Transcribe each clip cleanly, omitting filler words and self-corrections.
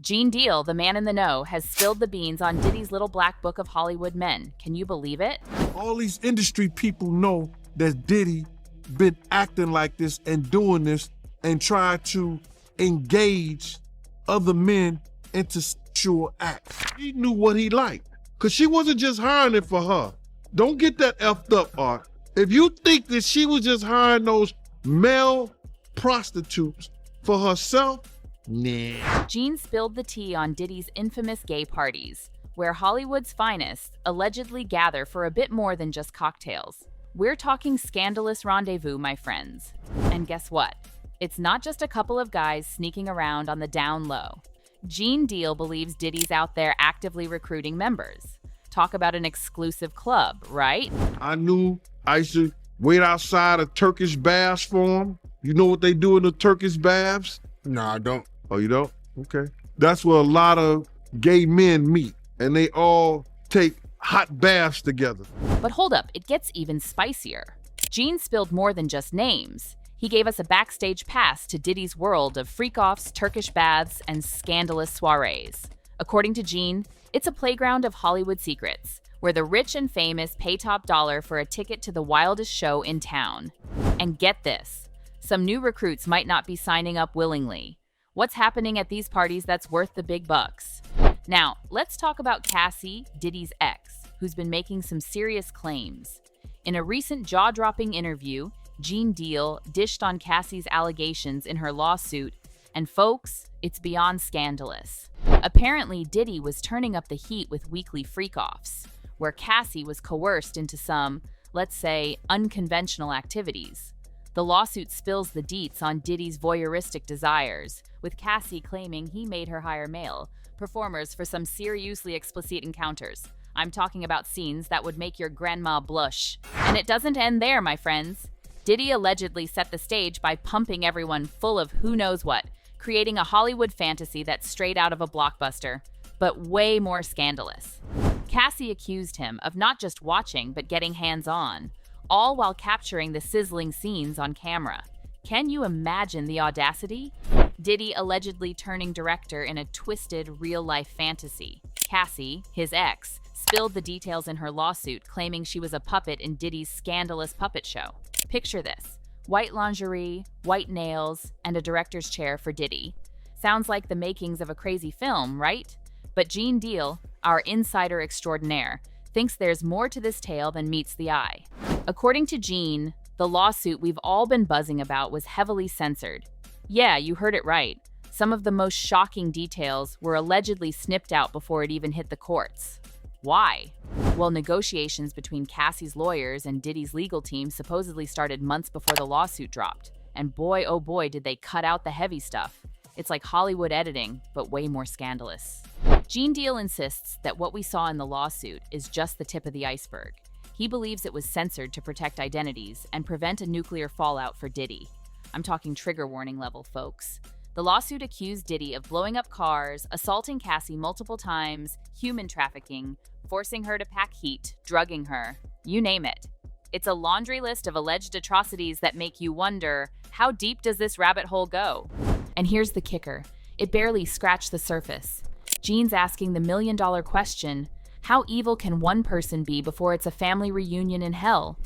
Gene Deal, the man in the know, has spilled the beans on Diddy's little black book of Hollywood men. Can you believe it? All these industry people know that Diddy been acting like this and doing this and trying to engage other men into sexual acts. He knew what he liked, because she wasn't just hiring it for her. Don't get that effed up, Art. If you think that she was just hiring those male prostitutes for herself, nah. Gene spilled the tea on Diddy's infamous gay parties, where Hollywood's finest allegedly gather for a bit more than just cocktails. We're talking scandalous rendezvous, my friends. And guess what? It's not just a couple of guys sneaking around on the down low. Gene Deal believes Diddy's out there actively recruiting members. Talk about an exclusive club, right? I knew I used to wait outside of Turkish baths for him. You know what they do in the Turkish baths? No, I don't. Oh, you don't? Okay. That's where a lot of gay men meet, and they all take hot baths together. But hold up, it gets even spicier. Gene spilled more than just names. He gave us a backstage pass to Diddy's world of freak-offs, Turkish baths, and scandalous soirees. According to Gene, it's a playground of Hollywood secrets, where the rich and famous pay top dollar for a ticket to the wildest show in town. And get this, some new recruits might not be signing up willingly. What's happening at these parties that's worth the big bucks? Now, let's talk about Cassie, Diddy's ex, who's been making some serious claims. In a recent jaw-dropping interview, Gene Deal dished on Cassie's allegations in her lawsuit, and folks, it's beyond scandalous. Apparently, Diddy was turning up the heat with weekly freak-offs, where Cassie was coerced into some, let's say, unconventional activities. The lawsuit spills the deets on Diddy's voyeuristic desires, with Cassie claiming he made her hire male performers for some seriously explicit encounters. I'm talking about scenes that would make your grandma blush. And it doesn't end there, my friends. Diddy allegedly set the stage by pumping everyone full of who knows what, creating a Hollywood fantasy that's straight out of a blockbuster, but way more scandalous. Cassie accused him of not just watching, but getting hands-on, all while capturing the sizzling scenes on camera. Can you imagine the audacity? Diddy allegedly turning director in a twisted, real-life fantasy. Cassie, his ex, spilled the details in her lawsuit, claiming she was a puppet in Diddy's scandalous puppet show. Picture this: white lingerie, white nails, and a director's chair for Diddy. Sounds like the makings of a crazy film, right? But Gene Deal, our insider extraordinaire, thinks there's more to this tale than meets the eye. According to Gene, the lawsuit we've all been buzzing about was heavily censored. Yeah, you heard it right. Some of the most shocking details were allegedly snipped out before it even hit the courts. Why? Well, negotiations between Cassie's lawyers and Diddy's legal team supposedly started months before the lawsuit dropped. And boy, oh boy, did they cut out the heavy stuff. It's like Hollywood editing, but way more scandalous. Gene Deal insists that what we saw in the lawsuit is just the tip of the iceberg. He believes it was censored to protect identities and prevent a nuclear fallout for Diddy. I'm talking trigger warning level, folks. The lawsuit accused Diddy of blowing up cars, assaulting Cassie multiple times, human trafficking, forcing her to pack heat, drugging her, you name it. It's a laundry list of alleged atrocities that make you wonder, how deep does this rabbit hole go? And here's the kicker. It barely scratched the surface. Gene's asking the million-dollar question, how evil can one person be before it's a family reunion in hell?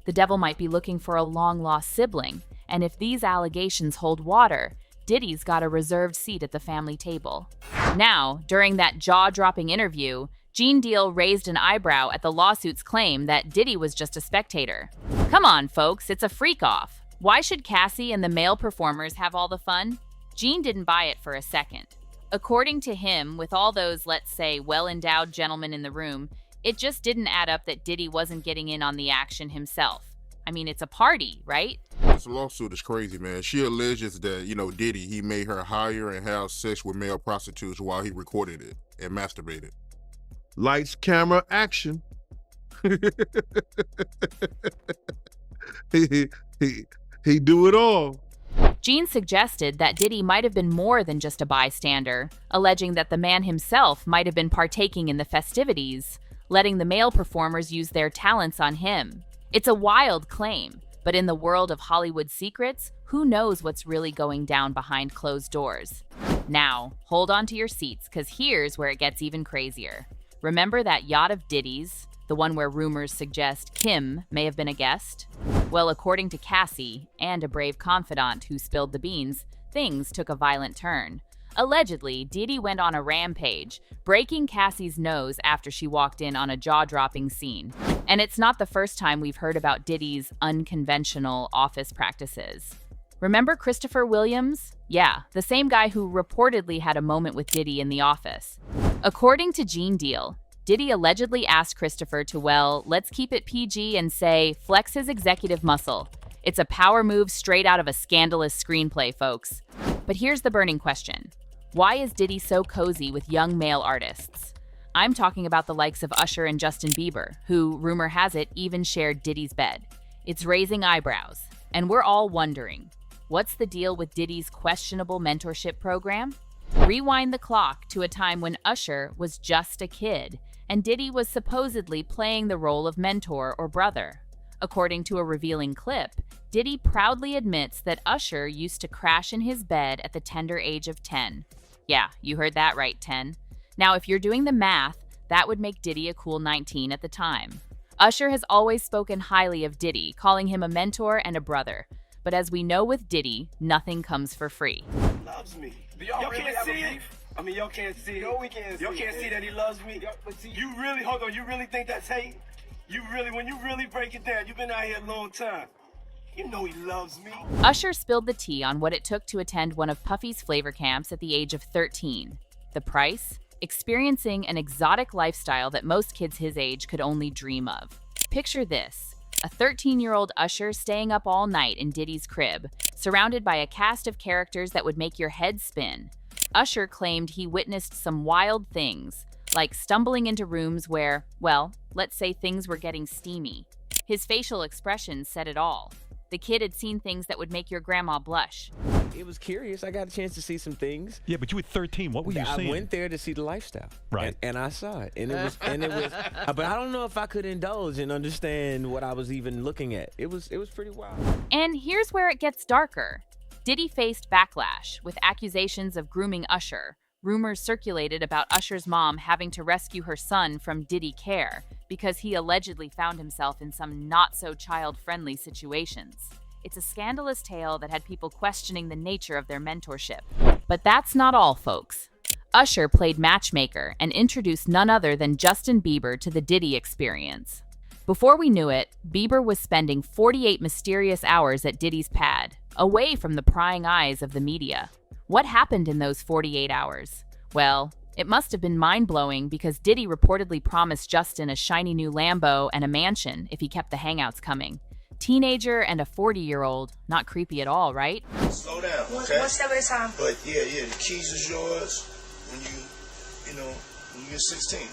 The devil might be looking for a long-lost sibling, and if these allegations hold water, Diddy's got a reserved seat at the family table. Now, during that jaw-dropping interview, Gene Deal raised an eyebrow at the lawsuit's claim that Diddy was just a spectator. Come on, folks, it's a freak-off. Why should Cassie and the male performers have all the fun? Gene didn't buy it for a second. According to him, with all those, let's say, well-endowed gentlemen in the room, it just didn't add up that Diddy wasn't getting in on the action himself. I mean, it's a party, right? This lawsuit is crazy, man. She alleges that, Diddy, he made her hire and have sex with male prostitutes while he recorded it and masturbated. Lights, camera, action. he do it all. Gene suggested that Diddy might have been more than just a bystander, alleging that the man himself might have been partaking in the festivities, letting the male performers use their talents on him. It's a wild claim, But in the world of Hollywood secrets, who knows what's really going down behind closed doors? Now, hold on to your seats, because here's where it gets even crazier. Remember that yacht of Diddy's, the one where rumors suggest Kim may have been a guest? Well, according to Cassie, and a brave confidant who spilled the beans, things took a violent turn. Allegedly, Diddy went on a rampage, breaking Cassie's nose after she walked in on a jaw-dropping scene. And it's not the first time we've heard about Diddy's unconventional office practices. Remember Christopher Williams? Yeah, the same guy who reportedly had a moment with Diddy in the office. According to Gene Deal, Diddy allegedly asked Christopher to, well, let's keep it PG and say, flex his executive muscle. It's a power move straight out of a scandalous screenplay, folks. But here's the burning question. Why is Diddy so cozy with young male artists? I'm talking about the likes of Usher and Justin Bieber, who, rumor has it, even shared Diddy's bed. It's raising eyebrows. And we're all wondering, what's the deal with Diddy's questionable mentorship program? Rewind the clock to a time when Usher was just a kid, and Diddy was supposedly playing the role of mentor or brother. According to a revealing clip, Diddy proudly admits that Usher used to crash in his bed at the tender age of 10. Yeah, you heard that right, 10. Now, if you're doing the math, that would make Diddy a cool 19 at the time. Usher has always spoken highly of Diddy, calling him a mentor and a brother. But as we know with Diddy, nothing comes for free. Loves me. Y'all really can't see it? I mean, y'all can't see it. No, we can't see it. Y'all can't see that he loves me? You really, hold on, you really think that's hate? You really, when you really break it down, you've been out here a long time. You know he loves me. Usher spilled the tea on what it took to attend one of Puffy's flavor camps at the age of 13. The price? Experiencing an exotic lifestyle that most kids his age could only dream of. Picture this. A 13-year-old Usher staying up all night in Diddy's crib, surrounded by a cast of characters that would make your head spin. Usher claimed he witnessed some wild things, like stumbling into rooms where, well, let's say things were getting steamy. His facial expressions said it all. The kid had seen things that would make your grandma blush. It was curious. I got a chance to see some things. Yeah, but you were 13. What were you seeing? I went there to see the lifestyle. Right. And I saw it. And it was, but I don't know if I could indulge and understand what I was even looking at. It was pretty wild. And here's where it gets darker. Diddy faced backlash with accusations of grooming Usher. Rumors circulated about Usher's mom having to rescue her son from Diddy care because he allegedly found himself in some not-so-child-friendly situations. It's a scandalous tale that had people questioning the nature of their mentorship. But that's not all, folks. Usher played matchmaker and introduced none other than Justin Bieber to the Diddy experience. Before we knew it, Bieber was spending 48 mysterious hours at Diddy's pad, away from the prying eyes of the media. What happened in those 48 hours? Well, it must have been mind-blowing because Diddy reportedly promised Justin a shiny new Lambo and a mansion if he kept the hangouts coming. Teenager and a 40-year-old, not creepy at all, right? Slow down, okay? One step at a time. But yeah, the keys is yours when you get 16. You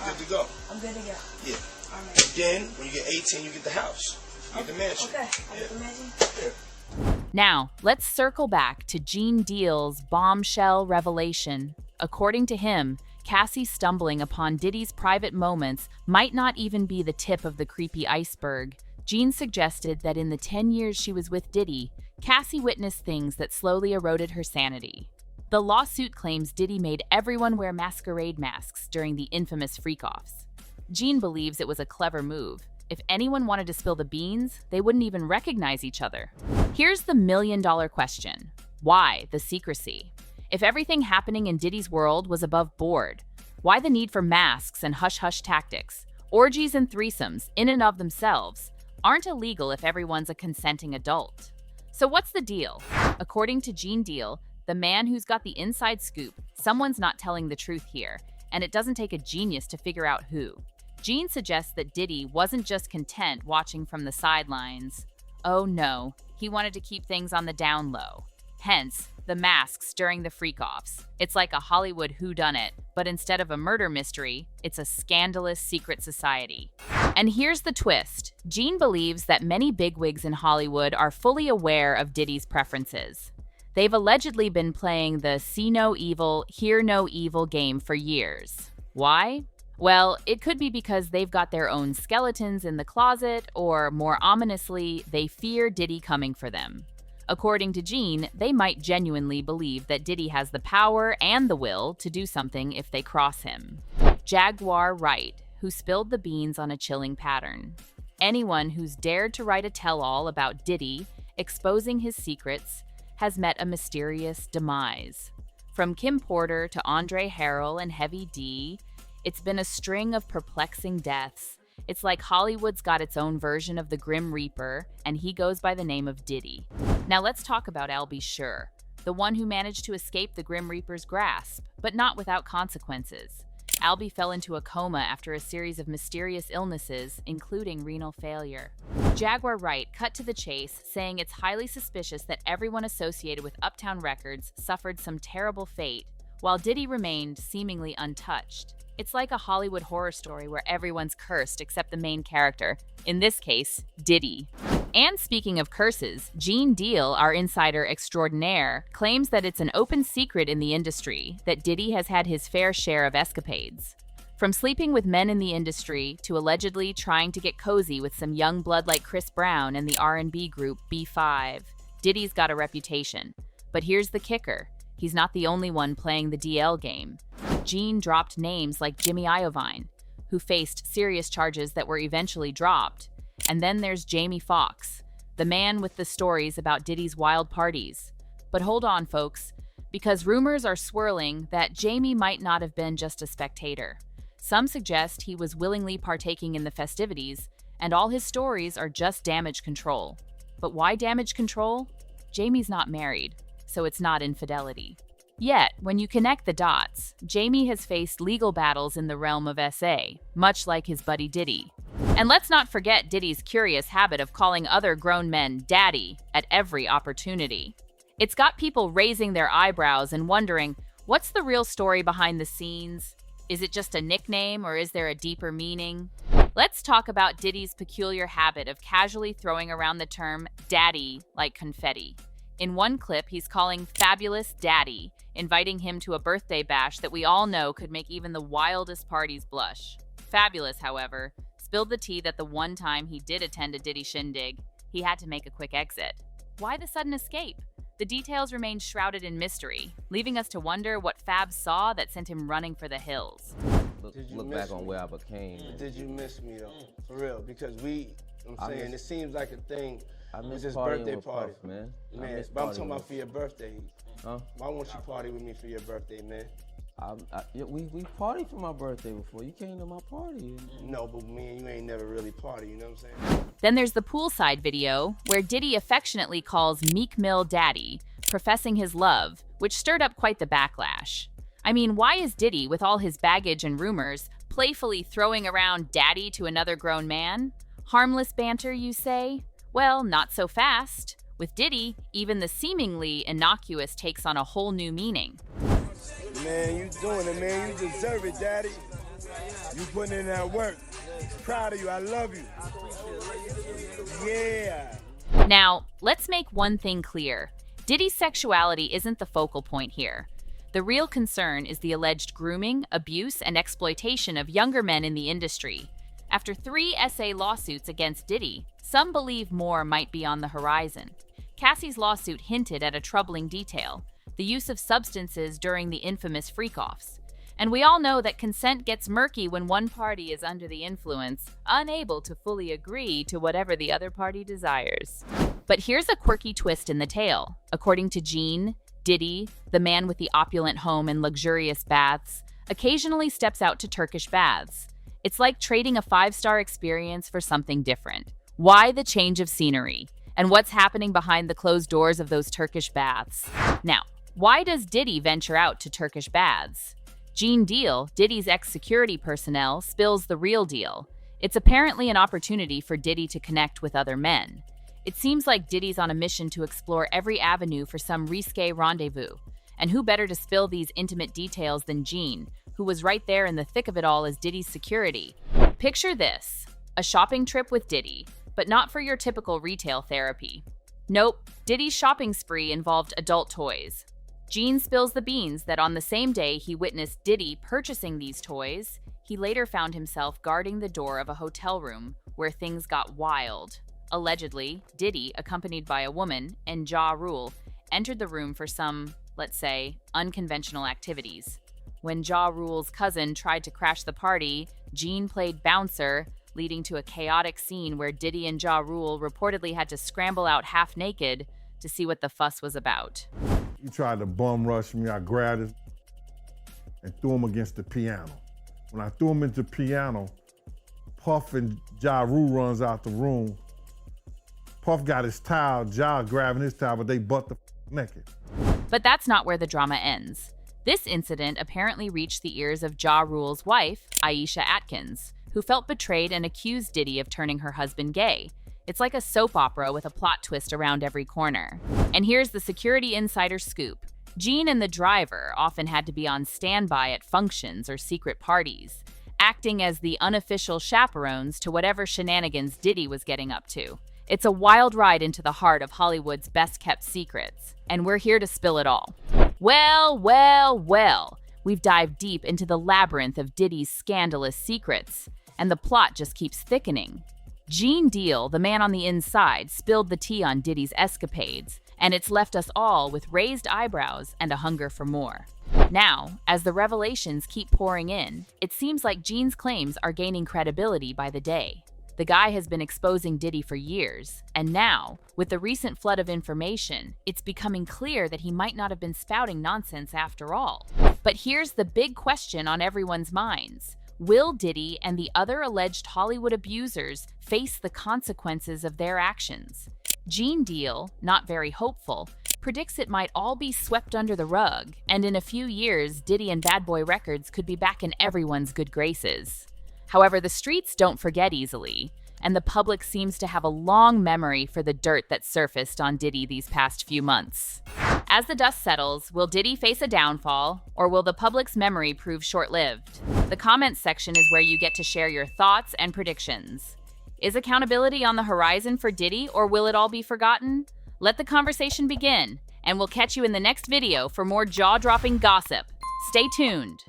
good to go. I'm good to go. Yeah. All right. And then when you get 18, you get the house. You get the mansion. Okay, I get the mansion. Yeah. Now, let's circle back to Gene Deal's bombshell revelation. According to him, Cassie stumbling upon Diddy's private moments might not even be the tip of the creepy iceberg. Gene suggested that in the 10 years she was with Diddy, Cassie witnessed things that slowly eroded her sanity. The lawsuit claims Diddy made everyone wear masquerade masks during the infamous freak-offs. Gene believes it was a clever move. If anyone wanted to spill the beans, they wouldn't even recognize each other. Here's the million-dollar question. Why the secrecy? If everything happening in Diddy's world was above board, why the need for masks and hush-hush tactics? Orgies and threesomes, in and of themselves, aren't illegal if everyone's a consenting adult. So what's the deal? According to Gene Deal, the man who's got the inside scoop, someone's not telling the truth here, and it doesn't take a genius to figure out who. Gene suggests that Diddy wasn't just content watching from the sidelines. Oh no, he wanted to keep things on the down low. Hence, the masks during the freak-offs. It's like a Hollywood whodunit, but instead of a murder mystery, it's a scandalous secret society. And here's the twist. Gene believes that many bigwigs in Hollywood are fully aware of Diddy's preferences. They've allegedly been playing the see no evil, hear no evil game for years. Why? Well, it could be because they've got their own skeletons in the closet, or more ominously, they fear Diddy coming for them. According to Gene, they might genuinely believe that Diddy has the power and the will to do something if they cross him. Jaguar Wright, who spilled the beans on a chilling pattern. Anyone who's dared to write a tell-all about Diddy, exposing his secrets, has met a mysterious demise. From Kim Porter to Andre Harrell and Heavy D, it's been a string of perplexing deaths. It's like Hollywood's got its own version of the Grim Reaper, and he goes by the name of Diddy. Now let's talk about Albie Schur, the one who managed to escape the Grim Reaper's grasp, but not without consequences. Albie fell into a coma after a series of mysterious illnesses, including renal failure. Jaguar Wright cut to the chase, saying it's highly suspicious that everyone associated with Uptown Records suffered some terrible fate, while Diddy remained seemingly untouched. It's like a Hollywood horror story where everyone's cursed except the main character, in this case, Diddy. And speaking of curses, Gene Deal, our insider extraordinaire, claims that it's an open secret in the industry that Diddy has had his fair share of escapades. From sleeping with men in the industry to allegedly trying to get cozy with some young blood like Chris Brown and the R&B group B5, Diddy's got a reputation. But here's the kicker. He's not the only one playing the DL game. Gene dropped names like Jimmy Iovine, who faced serious charges that were eventually dropped. And then there's Jamie Foxx, the man with the stories about Diddy's wild parties. But hold on, folks, because rumors are swirling that Jamie might not have been just a spectator. Some suggest he was willingly partaking in the festivities, and all his stories are just damage control. But why damage control? Jamie's not married, so it's not infidelity. Yet, when you connect the dots, Jamie has faced legal battles in the realm of SA, much like his buddy Diddy. And let's not forget Diddy's curious habit of calling other grown men daddy at every opportunity. It's got people raising their eyebrows and wondering, what's the real story behind the scenes? Is it just a nickname, or is there a deeper meaning? Let's talk about Diddy's peculiar habit of casually throwing around the term daddy like confetti. In one clip, he's calling Fabulous daddy, inviting him to a birthday bash that we all know could make even the wildest parties blush. Fabulous, however, spilled the tea that the one time he did attend a Diddy shindig, he had to make a quick exit. Why the sudden escape? The details remain shrouded in mystery, leaving us to wonder what Fab saw that sent him running for the hills. Look back on where I became. Did you miss me though? For real, because it seems like a thing. I miss this partying birthday with party, Puff, man. But I'm talking about for your birthday. Huh? Why won't you party with me for your birthday, man? We partied for my birthday before. You came to my party. No, but me and you ain't never really party, you know what I'm saying? Then there's the poolside video, where Diddy affectionately calls Meek Mill daddy, professing his love, which stirred up quite the backlash. I mean, why is Diddy, with all his baggage and rumors, playfully throwing around daddy to another grown man? Harmless banter, you say? Well, not so fast. With Diddy, even the seemingly innocuous takes on a whole new meaning. Man, you doing it, man. You deserve it, daddy. You putting in that work. Proud of you. I love you. Yeah. Now, let's make one thing clear. Diddy's sexuality isn't the focal point here. The real concern is the alleged grooming, abuse, and exploitation of younger men in the industry. After 3 SA lawsuits against Diddy, some believe more might be on the horizon. Cassie's lawsuit hinted at a troubling detail: the use of substances during the infamous freak-offs. And we all know that consent gets murky when one party is under the influence, unable to fully agree to whatever the other party desires. But here's a quirky twist in the tale. According to Gene, Diddy, the man with the opulent home and luxurious baths, occasionally steps out to Turkish baths. It's like trading a 5-star experience for something different. Why the change of scenery? And what's happening behind the closed doors of those Turkish baths? Now, why does Diddy venture out to Turkish baths? Gene Deal, Diddy's ex-security personnel, spills the real deal. It's apparently an opportunity for Diddy to connect with other men. It seems like Diddy's on a mission to explore every avenue for some risque rendezvous. And who better to spill these intimate details than Gene, who was right there in the thick of it all as Diddy's security. Picture this: a shopping trip with Diddy, but not for your typical retail therapy. Nope, Diddy's shopping spree involved adult toys. Gene spills the beans that on the same day he witnessed Diddy purchasing these toys, He later found himself guarding the door of a hotel room where things got wild. Allegedly, Diddy, accompanied by a woman, and Ja Rule, entered the room for some, let's say, unconventional activities. When Ja Rule's cousin tried to crash the party, Gene played bouncer, leading to a chaotic scene where Diddy and Ja Rule reportedly had to scramble out half naked to see what the fuss was about. He tried to bum rush me. I grabbed him and threw him against the piano. When I threw him into the piano, Puff and Ja Rule runs out the room. Puff got his towel, Ja grabbing his towel, but they butt the naked. But that's not where the drama ends. This incident apparently reached the ears of Ja Rule's wife, Aisha Atkins, who felt betrayed and accused Diddy of turning her husband gay. It's like a soap opera with a plot twist around every corner. And here's the security insider scoop. Gene and the driver often had to be on standby at functions or secret parties, acting as the unofficial chaperones to whatever shenanigans Diddy was getting up to. It's a wild ride into the heart of Hollywood's best-kept secrets, and we're here to spill it all. Well, we've dived deep into the labyrinth of Diddy's scandalous secrets, and the plot just keeps thickening. Gene Deal, the man on the inside, spilled the tea on Diddy's escapades, and it's left us all with raised eyebrows and a hunger for more. Now, as the revelations keep pouring in, it seems like Gene's claims are gaining credibility by the day. The guy has been exposing Diddy for years, and now, with the recent flood of information, it's becoming clear that he might not have been spouting nonsense after all. But here's the big question on everyone's minds. Will Diddy and the other alleged Hollywood abusers face the consequences of their actions? Gene Deal, not very hopeful, predicts it might all be swept under the rug, and in a few years, Diddy and Bad Boy Records could be back in everyone's good graces. However, the streets don't forget easily, and the public seems to have a long memory for the dirt that surfaced on Diddy these past few months. As the dust settles, will Diddy face a downfall, or will the public's memory prove short-lived? The comments section is where you get to share your thoughts and predictions. Is accountability on the horizon for Diddy, or will it all be forgotten? Let the conversation begin, and we'll catch you in the next video for more jaw-dropping gossip. Stay tuned.